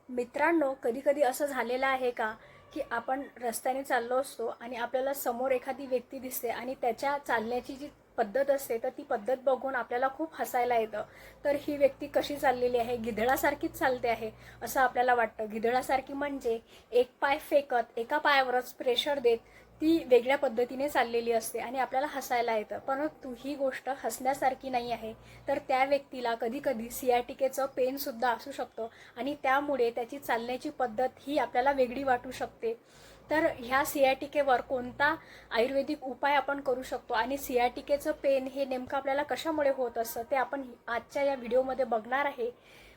मित्रांनो, कधी-कधी असं झालेलं आहे का, की आपण रस्त्याने चाललो असतो आणि आपल्याला समोर एखादी व्यक्ती दिसते आणि त्याच्या चालण्याची जी पद्धत असते, तर ती पद्धत बघून आपल्याला खूप हसायला येतं. तर ही व्यक्ती कशी चाललेली आहे? गिधडासारखीच चालते आहे, असं आपल्याला वाटतं. गिधडासारखी म्हणजे एक पाय फेकत, एका पायावरच प्रेशर देत ती वेगळ्या पद्धतीने चाललेली असते आणि आपल्याला हसायला येतं. परंतु ही गोष्ट हसण्यासारखी नाही आहे. तर त्या व्यक्तीला कधी-कधी सियाटिकेचं पेनसुद्धा असू शकतं आणि त्यामुळे त्याची चालण्याची पद्धत ही आपल्याला वेगळी वाटू शकते. तर ह्या सियाटिकेवर कोणता आयुर्वेदिक उपाय आपण करू शकतो आणि सियाटिकेचं पेन हे नेमकं आपल्याला कशामुळे होत असतं ते आपण आजच्या या व्हिडिओमध्ये बघणार आहे.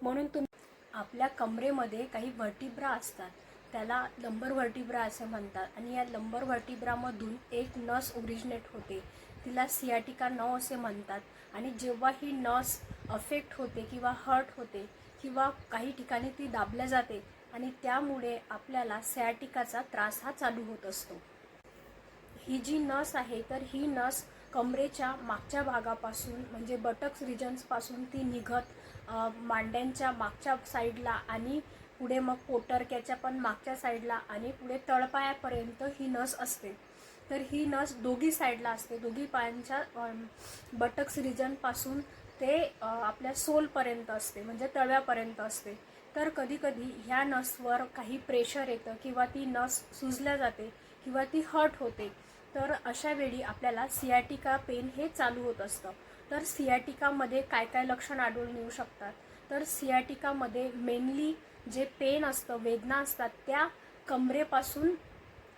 म्हणून तुम्ही आपल्या कमरेमध्ये काही व्हर्टिब्रा असतात, त्याला लंबर व्हर्टिब्रा असे म्हणतात आणि या लंबर व्हर्टिब्रामधून एक नस ओरिजिनेट होते, तिला सियाटिका नर्व असे म्हणतात. आणि जेव्हा ही नस अफेक्ट होते किंवा हर्ट होते किंवा काही ठिकाणी ती दाबल्या जाते आणि त्यामुळे आपल्याला सॅटिकाचा त्रास हा चालू होत असतो. ही जी नस आहे तर ही नस कमरेच्या मागच्या भागापासून म्हणजे बटक्स रिजन्सपासून ती निघत मांड्यांच्या मागच्या साईडला आणि पुढे मग पोटरक्याच्या पण मागच्या साईडला आणि पुढे तळपायापर्यंत ही नस असते. तर ही नस दोघी साईडला असते, दोघी पायांच्या बटक्स रिजनपासून ते आपल्या सोलपर्यंत असते म्हणजे तळव्यापर्यंत असते. तर कधीकधी ह्या नसवर काही प्रेशर येतं किंवा ती नस सुजल्या जाते किंवा ती हर्ट होते. तर अशा वेळी आपल्याला सियाटिका पेन हे चालू होत असतं. तर सियाटिकामध्ये काय काय लक्षण आढळून येऊ शकतात? तर सियाटिकामध्ये मेनली जे पेन असतं, वेदना असतात, त्या कमरेपासून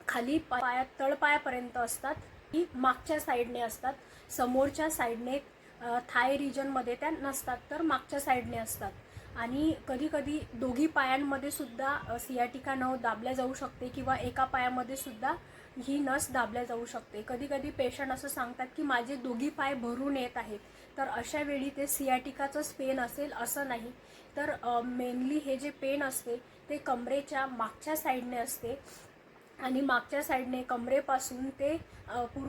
खाली पायात तळपायापर्यंत असतात. ही मागच्या साईडने असतात, समोरच्या साईडने थाय रिजनमध्ये त्या नसतात, तर मागच्या साईडने असतात. आणि कधीकधी दोघी पायांमध्ये सुद्धा सियाटिका नस दाबल्या जाऊ शकते किंवा एका पायामध्ये सुद्धा ही नस दाबल्या जाऊ शकते. कधीकधी पेशंट असं सांगतात की माझे दोघी पाय भरून येत आहेत. तर अशा वेळी ते सियाटिकाचंच पेन असेल असं नाही. तर मेनली हे जे पेन असते ते कमरेच्या मागच्या साईडने असते आणि मागच्या साईडने कमरेपासून ते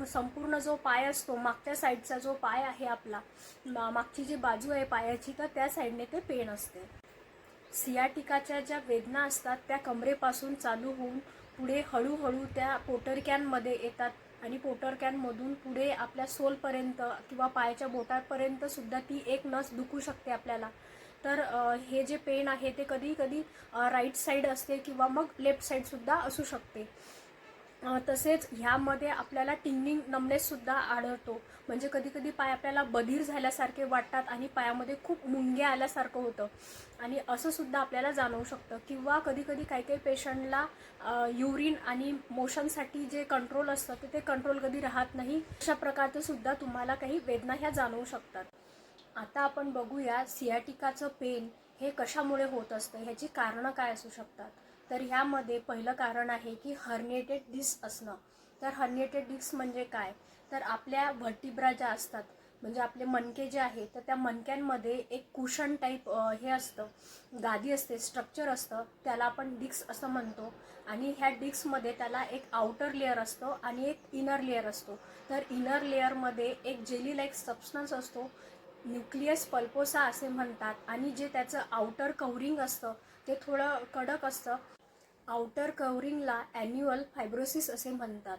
संपूर्ण जो पाय असतो, मागच्या साईडचा जो पाय आहे आपला, मागची जी बाजू आहे पायाची, तर त्या साईडने ते पेन असते. सियाटिकाच्या ज्या वेदना असतात त्या कमरेपासून चालू होऊन पुढे हळूहळू त्या पोटरकॅनमध्ये येतात आणि पोटरकॅनमधून पुढे आपल्या सोलपर्यंत किंवा पायाच्या बोटापर्यंत सुद्धा ती एक नस दुखू शकते आपल्याला. तर हे जे पेन आहे ते कधी कधी राईट साईड असते किंवा मग लेफ्ट साईडसुद्धा असू शकते. तसेच ह्यामध्ये आपल्याला टिंगलिंग नमनेससुद्धा आढळतो. म्हणजे कधी कधी पाय आपल्याला बधीर झाल्यासारखे वाटतात आणि पायामध्ये खूप मुंग्या आल्यासारखं होतं आणि असं सुद्धा आपल्याला जाणवू शकतं. किंवा कधी कधी काही काही पेशंटला युरिन आणि मोशनसाठी जे कंट्रोल असतं ते कंट्रोल कधी राहत नाही. अशा प्रकारचं सुद्धा तुम्हाला काही वेदना ह्या जाणवू शकतात. आता आपण बघूया सियाटिकाचं पेन हे कशामुळे होत असतं, ह्याची कारणं काय असू शकतात. तर ह्यामध्ये पहिलं कारण आहे की हर्निएटेड डिस्क असणं. तर हर्निएटेड डिस्क म्हणजे काय? तर आपल्या व्हर्टिब्रा ज्या असतात म्हणजे आपले मणके जे आहेत, तर त्या मणक्यांमध्ये एक कुशन टाईप हे असतं, गादी असते, स्ट्रक्चर असतं, त्याला आपण डिस्क असं म्हणतो. आणि ह्या डिस्कमध्ये त्याला एक आउटर लेअर असतो आणि एक इनर लेअर असतो. तर इनर लेअरमध्ये एक जेली लाईक सबस्टन्स असतो, न्यूक्लियस पल्पोसा असे म्हणतात. आणि जे त्याचं आउटर कव्हरिंग असतं ते थोडं कडक असतं. आउटर कव्हरिंगला ॲन्युअल फायब्रोसिस असे म्हणतात.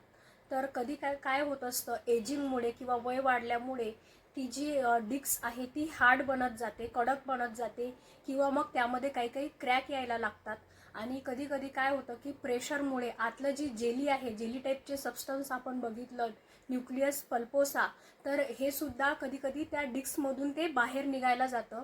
तर कधी काय काय होत असतं, एजिंगमुळे किंवा वय वाढल्यामुळे ती जी डिस्क आहे ती हार्ड बनत जाते, कडक बनत जाते किंवा मग त्यामध्ये काही काही क्रॅक यायला लागतात. आणि कधी कधी काय होतं की प्रेशरमुळे आतलं जी जेली आहे, जेली टाईपचे सबस्टन्स आपण बघितलं, न्यूक्लियस पल्पोसा, तर हे सुद्धा कधी कधी त्या डिस्कमधून ते बाहेर निघायला जातं.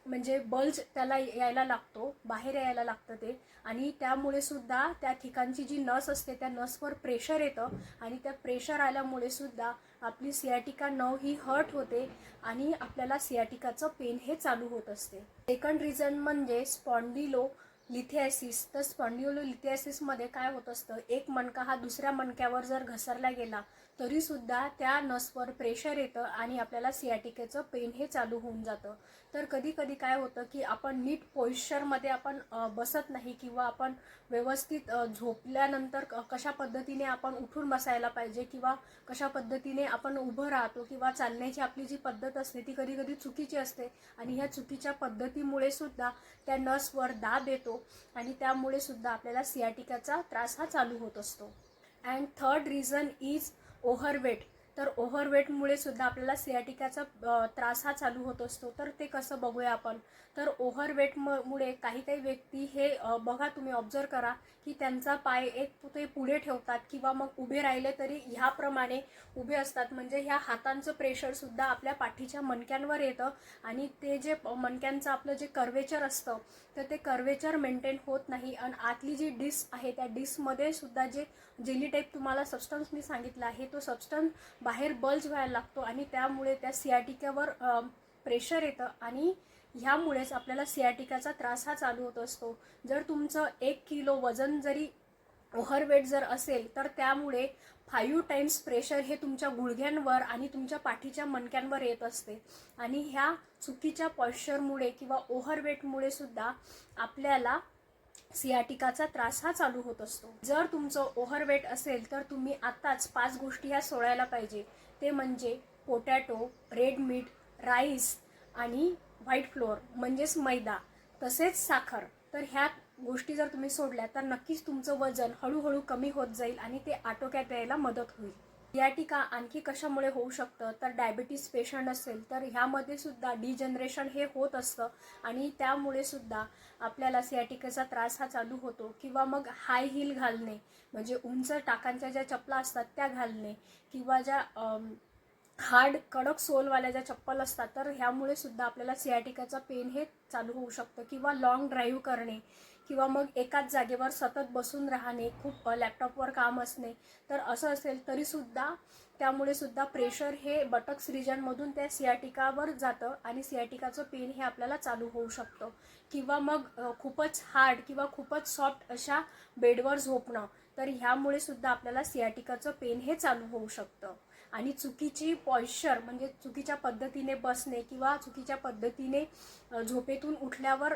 म्हणजे बल्ज त्याला यायला लागतो, बाहेर यायला लागतं ते. आणि त्यामुळे सुद्धा त्या ठिकाणची जी नस असते त्या नसवर प्रेशर येतं आणि त्या प्रेशर आल्यामुळे सुद्धा आपली सियाटिका नर्व ही हर्ट होते आणि आपल्याला सियाटिकाचं पेन हे चालू होत असते. सेकंड रिझन म्हणजे स्पॉन्डिलो लिथियासिस. तर स्पॉन्डिलोलिथियासिसमध्ये काय होत असतं, एक मणका हा दुसऱ्या मणक्यावर जर घसरला गेला तरीसुद्धा त्या नसवर प्रेशर येतं आणि आपल्याला सियाटिकेचं पेन हे चालू होऊन जातं. तर कधी कधी काय होतं की आपण नीट पोश्चरमध्ये आपण बसत नाही किंवा आपण व्यवस्थित झोपल्यानंतर कशा पद्धतीने आपण उठून बसायला पाहिजे किंवा कशा पद्धतीने आपण उभं राहतो किंवा चालण्याची आपली जी पद्धत असते ती कधी कधी चुकीची असते आणि ह्या चुकीच्या पद्धतीमुळे सुद्धा त्या नसवर दाब येतो असतो आणि त्यामुळे सुद्धा आपल्याला सियाटिकाचा त्रास हा चालू होत असतो. And third reason is overweight. तर ओव्हरवेटमुळे सुद्धा आपल्याला सियाटिकाचा त्रास हा चालू होत असतो. तर ते कसं बघूया आपण. तर ओव्हरवेटमुळे काही काही व्यक्ती हे बघा, तुम्ही ऑब्झर्व करा की त्यांचा पाय एक ते पुढे ठेवतात किंवा मग उभे राहिले तरी ह्याप्रमाणे उभे असतात. म्हणजे ह्या हातांचं प्रेशरसुद्धा आपल्या पाठीच्या मणक्यांवर येतं आणि ते जे मणक्यांचं आपलं जे कर्वेचर असतं तर ते कर्वेचर मेंटेन होत नाही. आणि आतली जी डिस्क आहे त्या डिस्कमध्ये सुद्धा जे जेली टाईप तुम्हाला सबस्टन्स मी सांगितलं आहे तो सबस्टन्स बाहेर बल्ज व्हायला लागतो आणि त्यामुळे त्या सियाटिकावर प्रेशर येतं आणि ह्यामुळेच आपल्याला सियाटिकाचा त्रास हा चालू होत असतो. जर तुमचं 1 किलो वजन जरी ओव्हरवेट जर असेल तर त्यामुळे 5 टाइम्स प्रेशर हे तुमच्या गुडघ्यांवर आणि तुमच्या पाठीच्या मणक्यांवर येत असते. आणि ह्या चुकीच्या पॉश्चरमुळे किंवा ओव्हरवेटमुळे सुद्धा आपल्याला सियाटिकाचा त्रास हा चालू होत असतो. जर तुमचं ओव्हरवेट असेल तर तुम्ही आत्ताच 5 गोष्टी ह्या सोडायला पाहिजे. ते म्हणजे पोटॅटो, रेड मीट, राईस आणि व्हाईट फ्लोअर म्हणजेच मैदा, तसेच साखर. तर ह्या गोष्टी जर तुम्ही सोडल्या तर नक्कीच तुमचं वजन हळूहळू कमी होत जाईल आणि ते आटोक्यात यायला मदत होईल. सियाटिका आणखी कशामुळे होऊ शकतं तर डायबिटीज पेशंट असेल तर ह्यामध्ये सुद्धा डिजनरेशन हे होत असतं आणि त्यामुळे सुद्धा आपल्याला सियाटिकाचा त्रास हा चालू होतो. किंवा मग हाय हील घालणे म्हणजे उंच टाकांच्या ज्या चपला असतात त्या घालणे किंवा ज्या हार्ड कडक सोलवाल्या ज्या चप्पल असतात तर ह्यामुळे सुद्धा आपल्याला सियाटिकाचा पेन हे चालू होऊ शकतं. किंवा लॉंग ड्राईव्ह करणे किंवा मग एकाच जागेवर सतत बसून राहणे, खूप लॅपटॉपवर काम असणे, तर असं असेल तरीसुद्धा त्यामुळे सुद्धा प्रेशर हे बटक्स रिजनमधून त्या सियाटिकावर जातं आणि सियाटिकाचं पेन हे आपल्याला चालू होऊ शकतं. किंवा मग खूपच हार्ड किंवा खूपच सॉफ्ट अशा बेडवर झोपणं, तर ह्यामुळे सुद्धा आपल्याला सियाटिकाचं पेन हे चालू होऊ शकतं. आणि चुकीची पॉश्चर म्हणजे चुकीच्या पद्धतीने बसणे किंवा चुकीच्या पद्धतीने झोपेतून उठल्यावर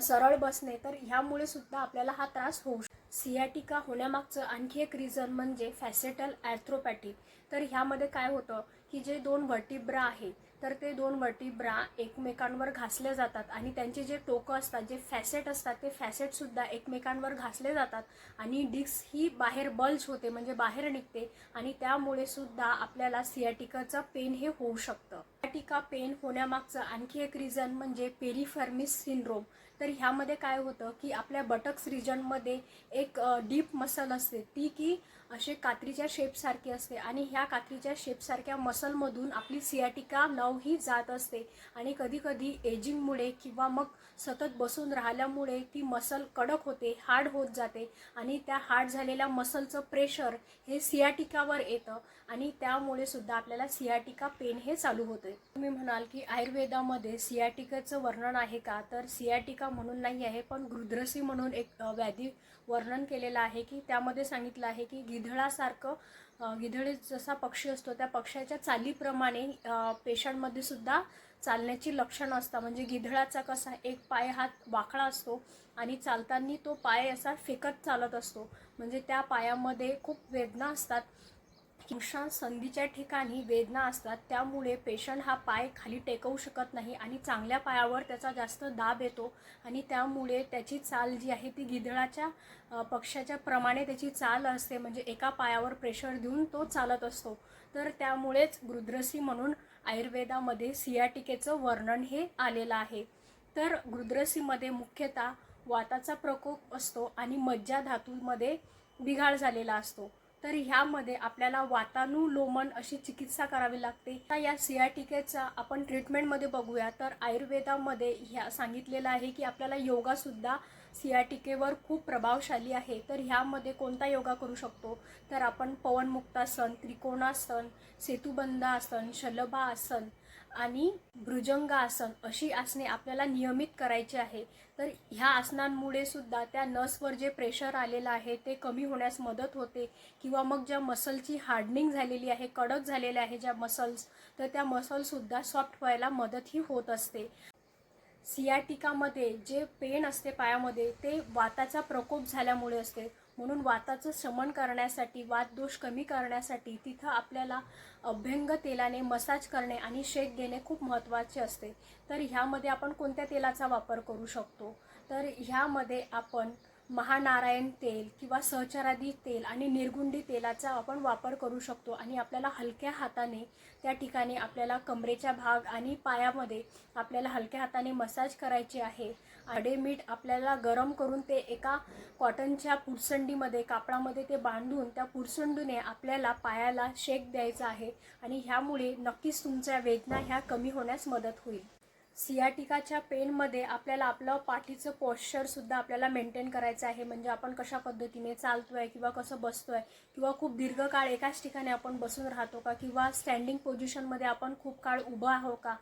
सरळ बसणे, तर ह्यामुळे सुद्धा आपल्याला हा त्रास होऊ शकतो. सियाटिका होण्यामागचं आणखी एक रिझन म्हणजे फॅसेटल ॲर्थ्रोपॅथी. तर ह्यामध्ये काय होतं की जे 2 वर्टिब्रा आहे तर ते 2 वर्टिब्रा एकमेकांवर घासले जातात आणि त्यांचे जे टोकं असतात, जे फॅसेट असतात, ते फॅसेटसुद्धा एकमेकांवर घासले जातात आणि डिस्क ही बाहेर बल्ज होते म्हणजे बाहेर निघते आणि त्यामुळे सुद्धा आपल्याला सियाटिकाचा पेन हे होऊ शकतं. सियाटिका पेन होण्यामागचं आणखी एक रिझन म्हणजे पेरिफर्मिस सिंड्रोम. तर ह्यामध्ये काय होतं की आपल्या बटक्स रिजनमध्ये एक डीप मसल असते, ती की असे कात्रीच्या शेपसारखी असते आणि ह्या कात्रीच्या शेपसारख्या मसलमधून आपली सियाटिका नर्व ही जात असते आणि कधीकधी एजिंगमुळे किंवा मग सतत बसून राहिल्यामुळे ती मसल कडक होते, हार्ड होत जाते आणि त्या हार्ड झालेल्या मसलचं प्रेशर हे सियाटिकावर येतं आणि त्यामुळे सुद्धा आपल्याला सियाटिका पेन हे चालू होते. तुम्ही म्हणाल की आयुर्वेदामध्ये सियाटिकाचं वर्णन आहे का, तर सियाटिका म्हणून नाही आहे पण गृध्रसी म्हणून एक व्याधी वर्णन केलेलं आहे की त्यामध्ये सांगितलं आहे की गिधडी जसा पक्षी असतो त्या पक्षाच्या चालीप्रमाणे पेशंटमध्ये सुद्धा चालण्याची लक्षणं असतात. म्हणजे गिधडाचा कसा एक पाय हात वाकडा असतो आणि चालताना तो पाय असा फेकत चालत असतो, म्हणजे त्या पायामध्ये खूप वेदना असतात किंवा संधीच्या ठिकाणी वेदना असतात, त्यामुळे पेशंट हा पाय खाली टेकवू शकत नाही आणि चांगल्या पायावर त्याचा जास्त दाब येतो आणि त्यामुळे त्याची चाल जी आहे ती गिधडाच्या पक्षाच्या प्रमाणे त्याची चाल असते, म्हणजे एका पायावर प्रेशर देऊन तो चालत असतो. तर त्यामुळेच गृध्रसी म्हणून आयुर्वेदामध्ये सियाटिकेचं वर्णन हे आलेलं आहे. तर गृध्रसीमध्ये मुख्यतः वाताचा प्रकोप असतो आणि मज्जा धातूमध्ये बिघाड झालेला असतो. तर ह्यामध्ये आपल्याला वातानुलोमन अशी चिकित्सा करावी लागते. आता या सियाटिकेचा आपण ट्रीटमेंटमध्ये बघूया तर आयुर्वेदामध्ये ह्या सांगितलेलं आहे की आपल्याला योगासुद्धा सियाटिकेवर खूप प्रभावशाली आहे. तर ह्यामध्ये कोणता योगा करू शकतो तर आपण पवनमुक्तासन, त्रिकोणासन, सेतुबंधासन, शलभासन आणि भुजंगासन अशी आसने आपल्याला नियमित करायची आहे. तर ह्या आसनांमुळे सुद्धा त्या नसवर जे प्रेशर आलेलं आहे ते कमी होण्यास मदत होते किंवा मग ज्या मसलची हार्डनिंग झालेली आहे, कडक झालेल्या आहे ज्या मसल्स, तर त्या मसलसुद्धा सॉफ्ट व्हायला मदतही होत असते. सियाटिकामध्ये जे पेन असते पायामध्ये ते वाताचा प्रकोप झाल्यामुळे असते, म्हणून वाताचं शमन करण्यासाठी, वातदोष कमी करण्यासाठी तिथं आपल्याला अभ्यंग तेलाने मसाज करणे आणि शेक देणे खूप महत्त्वाचे असते. तर ह्यामध्ये आपण कोणत्या तेलाचा वापर करू शकतो तर ह्यामध्ये आपण महानारायण तेल किंवा सहचरादी तेल आणि निर्गुंडी तेलाचा आपण वापर करू शकतो आणि आपल्याला हलक्या हाताने त्या ठिकाणी आपल्याला कमरेच्या भाग आणि पायामध्ये आपल्याला हलक्या हाताने मसाज करायचे आहे. आडेमीठ आपल्याला गरम करून ते एका कॉटनच्या पुरसंडीमध्ये कापडामध्ये ते बांधून त्या पुरसंडीने आपल्याला पायाला शेक द्यायचा आहे आणि ह्यामुळे नक्कीच तुमच्या वेदना ह्या कमी होण्यास मदत होईल. सियाटिकाच्या पेनमध्ये आपल्याला आपलं पाठीचं पोश्चरसुद्धा आपल्याला मेंटेन करायचं आहे. म्हणजे आपण कशा पद्धतीने चालतो आहे किंवा कसं बसतो आहे किंवा खूप दीर्घकाळ एकाच ठिकाणी आपण बसून राहतो का किंवा स्टँडिंग पोझिशनमध्ये आपण खूप काळ उभं आहो का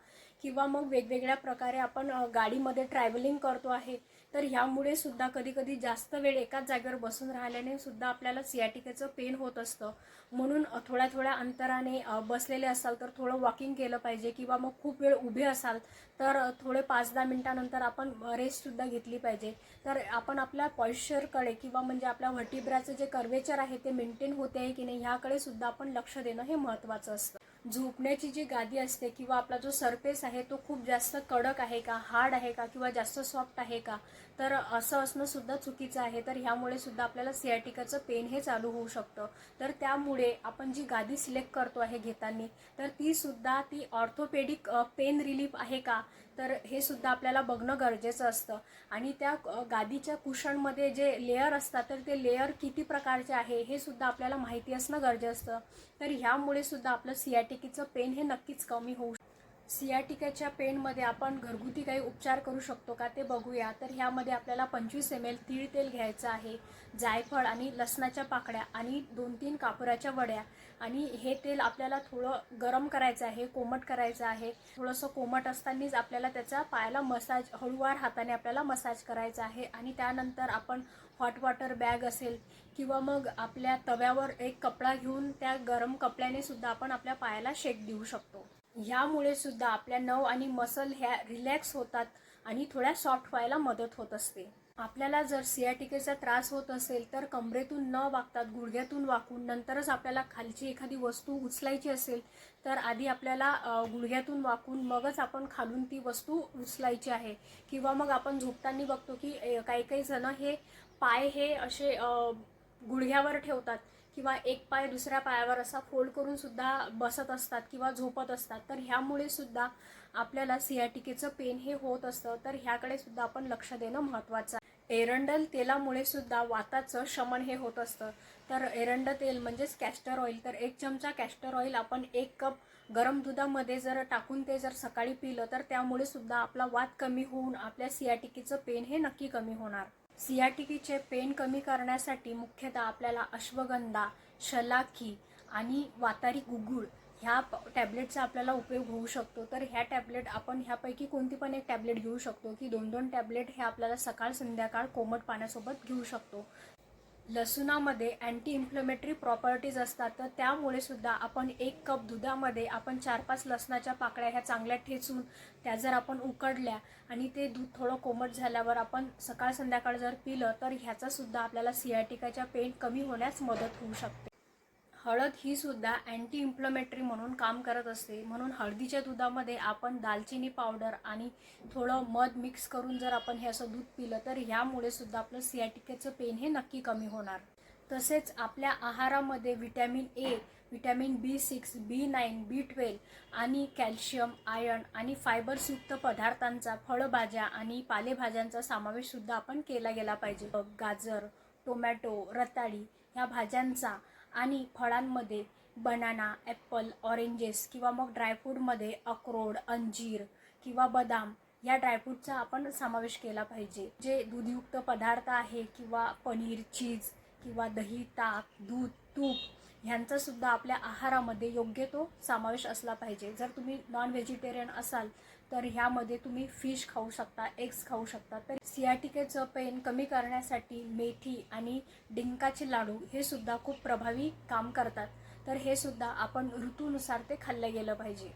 किंवा मग वेगवेगळ्या प्रकारे आपण गाडीमध्ये ट्रॅव्हलिंग करतो आहे. तर ह्यामुळे सुद्धा कधी कधी जास्त वेळ एकाच जागेवर बसून राहिल्याने सुद्धा आपल्याला सियाटिकेचं पेन होत असतं. म्हणून थोड्या थोड्या अंतराने बसलेले असाल तर थोडं वॉकिंग केलं पाहिजे किंवा मग खूप वेळ उभे असाल तर थोडे 5-10 मिनिटानंतर आपण रेस्टसुद्धा घेतली पाहिजे. तर आपण आपल्या पॉश्चरकडे किंवा म्हणजे आपल्या व्हर्टिब्राचं जे कर्वेचर आहे ते मेंटेन होते आहे की नाही ह्याकडे सुद्धा आपण लक्ष देणं हे महत्त्वाचं असतं. झोपण्याची जी गादी असते किंवा आपला जो सरफेस आहे तो खूप जास्त कडक आहे का, हार्ड आहे का किंवा जास्त सॉफ्ट आहे का, तर असं असणं सुद्धा चुकीचं आहे. तर ह्यामुळे सुद्धा आपल्याला सियाटिकाचं पेन हे चालू होऊ शकतं. तर त्यामुळे आपण जी गादी सिलेक्ट करतो आहे घेताना तर ती ऑर्थोपेडिक पेन रिलीफ आहे का, तर हे सुद्धा आपल्याला बघणं गरजेचं असतं. आणि त्या गादीच्या कुशनमध्ये जे लेयर असतात तर ते लेयर किती प्रकारचे आहे हे सुद्धा आपल्याला माहिती असणं गरजेचं असतं. तर ह्यामुळे सुद्धा आपलं सियाटिकेचं पेन हे नक्कीच कमी होऊ शकतं. सियाटिकाच्या पेनमध्ये आपण घरगुती काही उपचार करू शकतो का ते बघूया. तर ह्यामध्ये आपल्याला 25 ml तीळ तेल घ्यायचं आहे, जायफळ आणि लसणाच्या पाकळ्या आणि 2-3 कापुराच्या वड्या आणि हे तेल आपल्याला थोडं गरम करायचं आहे, कोमट करायचं आहे. थोडंसं कोमट असतानाच आपल्याला त्याचा पायाला मसाज हळूवार हाताने आपल्याला मसाज करायचा आहे आणि त्यानंतर आपण हॉट वॉटर बॅग असेल किंवा मग आपल्या तव्यावर एक कपडा घेऊन त्या गरम कपड्याने सुद्धा आपण आपल्या पायाला शेक देऊ शकतो. ह्यामुळे सुद्धा आपल्या नव आणि मसल ह्या रिलॅक्स होतात आणि थोड्या सॉफ्ट व्हायला मदत होत असते. आपल्याला जर सियाटिकेचा त्रास होत असेल तर कमरेतून न वाकता गुडघ्यातून वाकून नंतरच आपल्याला खालची एखादी वस्तू उचलायची असेल तर आधी आपल्याला गुडघ्यातून वाकून मगच आपण खालून ती वस्तू उचलायची आहे. किंवा मग आपण झोपताना बघतो की काही काही जण हे पाय हे असे गुडघ्यावर ठेवतात किंवा एक पाय दुसऱ्या पायावर असा फोल्ड करून सुद्धा बसत असतात किंवा झोपत असतात. तर ह्यामुळे सुद्धा आपल्याला सियाटिकेचं पेन हे होत असतं. तर ह्याकडे सुद्धा आपण लक्ष देणं महत्त्वाचं आहे. एरंडल तेलामुळे सुद्धा वाताचं शमन हे होत असतं. तर एरंड तेल म्हणजेच कॅस्टर ऑइल, तर 1 चमचा कॅस्टर ऑइल आपण 1 कप गरम दुधामध्ये जर टाकून ते जर सकाळी पिलं तर त्यामुळे सुद्धा आपला वात कमी होऊन आपल्या सियाटिकेचं पेन हे नक्की कमी होणार. सियाटिकेचे पेन कमी करण्यासाठी मुख्यतः आपल्याला अश्वगंधा, शलाकी आणि वातारी गुगुळ ह्या टॅब्लेटचा आपल्याला उपयोग होऊ शकतो. तर ह्या टॅब्लेट आपण ह्यापैकी कोणती पण एक टॅब्लेट घेऊ शकतो की 2-2 टॅब्लेट हे आपल्याला सकाळ संध्याकाळ कोमट पाण्यासोबत घेऊ शकतो. लसूणामध्ये अँटी इन्फ्लेमेटरी प्रॉपर्टीज असतात. तर त्यामुळे सुद्धा आपण 1 कप दुधामध्ये आपण 4-5 लसणाच्या पाकळ्या ह्या चांगल्या ठेचून त्या जर आपण उकडल्या आणि ते दूध थोडं कोमट झाल्यावर आपण सकाळ संध्याकाळ जर पिलं तर ह्याचा सुद्धा आपल्याला सियाटिकाच्या पेन कमी होण्यास मदत होऊ शकते. हळद ही सुद्धा अँटी इन्फ्लेमेटरी म्हणून काम करत असते. म्हणून हळदीच्या दुधामध्ये आपण दालचिनी पावडर आणि थोडं मध मिक्स करून जर आपण हे असं दूध पिलं तर ह्यामुळे सुद्धा आपलं सियाटिकेचं पेन हे नक्की कमी होणार. तसेच आपल्या आहारामध्ये vitamin A, vitamin B6, B9, B12 आणि कॅल्शियम, आयर्न आणि फायबर्सयुक्त पदार्थांचा, फळभाज्या आणि पालेभाज्यांचा समावेशसुद्धा आपण केला गेला पाहिजे. गाजर, टोमॅटो, रताळी ह्या भाज्यांचा आणि फळांमध्ये बनाना, ॲपल, ऑरेंजेस किंवा मग ड्रायफ्रूटमध्ये अक्रोड, अंजीर किंवा बदाम या ड्रायफ्रूटचा आपण समावेश केला पाहिजे. जे दूधयुक्त पदार्थ आहे किंवा पनीर, चीज किंवा दही, ताक, दूध, तूप ह्यांचासुद्धा आपल्या आहारामध्ये योग्य तो समावेश असला पाहिजे. जर तुम्ही नॉन व्हेजिटेरियन असाल तर ह्यामध्ये तुम्ही फिश खाऊ शकता, एग्स खाऊ शकता. तर सियाटिकेचं पेन कमी करण्यासाठी मेथी आणि डिंकाचे लाडू हे सुद्धा खूप प्रभावी काम करतात. तर हे सुद्धा आपण ऋतूनुसार ते खाल्लं गेलं पाहिजे.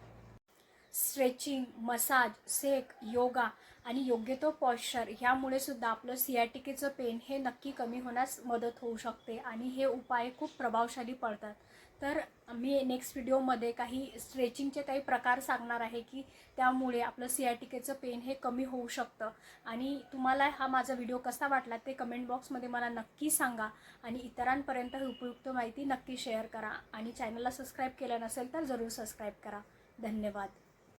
स्ट्रेचिंग, मसाज, सेक, योगा आणि योग्य तो पॉश्चर ह्यामुळे सुद्धा आपलं सियाटिकेचं पेन हे नक्की कमी होण्यास मदत होऊ शकते आणि हे उपाय खूप प्रभावशाली पडतात. तर मी नेक्स्ट व्हिडिओमध्ये काही स्ट्रेचिंगचे काही प्रकार सांगणार आहे की त्यामुळे आपलं सियाटिकेचं पेन हे कमी होऊ शकतं. आणि तुम्हाला हा माझा व्हिडिओ कसा वाटला ते कमेंट बॉक्समध्ये मला नक्की सांगा. आणि इतरांपर्यंत ही उपयुक्त माहिती नक्की शेअर करा. आणि चॅनलला सबस्क्राईब केलं नसेल तर जरूर सबस्क्राईब करा. धन्यवाद.